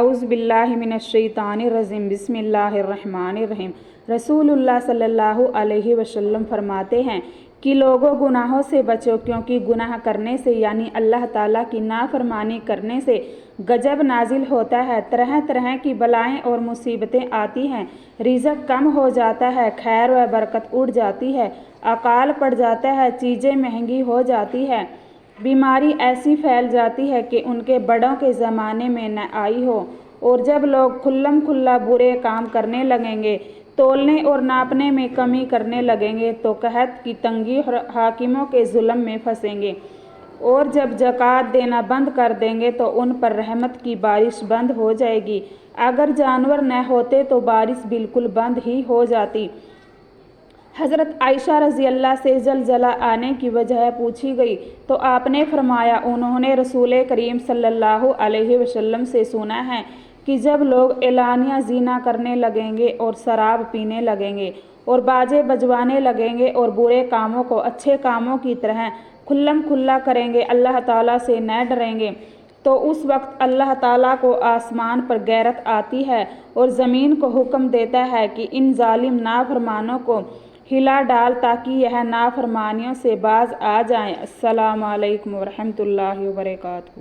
اعوذ باللہ من الشیطان الرجیم بسم اللہ الرحمن الرحیم۔ رسول اللہ صلی اللہ علیہ وسلم فرماتے ہیں کہ لوگوں گناہوں سے بچو، کیونکہ گناہ کرنے سے یعنی اللہ تعالیٰ کی نافرمانی کرنے سے غضب نازل ہوتا ہے، طرح طرح کی بلائیں اور مصیبتیں آتی ہیں، رزق کم ہو جاتا ہے، خیر و برکت اڑ جاتی ہے، اکال پڑ جاتا ہے، چیزیں مہنگی ہو جاتی ہے، بیماری ایسی پھیل جاتی ہے کہ ان کے بڑوں کے زمانے میں نہ آئی ہو۔ اور جب لوگ کھلم کھلا برے کام کرنے لگیں گے، تولنے اور ناپنے میں کمی کرنے لگیں گے تو قحط کی تنگی اور حاکموں کے ظلم میں پھنسیں گے، اور جب زکوٰۃ دینا بند کر دیں گے تو ان پر رحمت کی بارش بند ہو جائے گی۔ اگر جانور نہ ہوتے تو بارش بالکل بند ہی ہو جاتی۔ حضرت عائشہ رضی اللہ سے زلزلہ آنے کی وجہ پوچھی گئی تو آپ نے فرمایا، انہوں نے رسول کریم صلی اللہ علیہ وسلم سے سنا ہے کہ جب لوگ اعلانیہ زنا کرنے لگیں گے اور شراب پینے لگیں گے اور باجے بجوانے لگیں گے اور برے کاموں کو اچھے کاموں کی طرح کھلم کھلا کریں گے، اللہ تعالیٰ سے نہ ڈریں گے، تو اس وقت اللہ تعالیٰ کو آسمان پر غیرت آتی ہے اور زمین کو حکم دیتا ہے کہ ان ظالم نافرمانوں کو ہلا ڈال تاکہ یہ نافرمانیوں سے باز آ جائیں۔ السلام علیکم ورحمۃ اللہ وبرکاتہ۔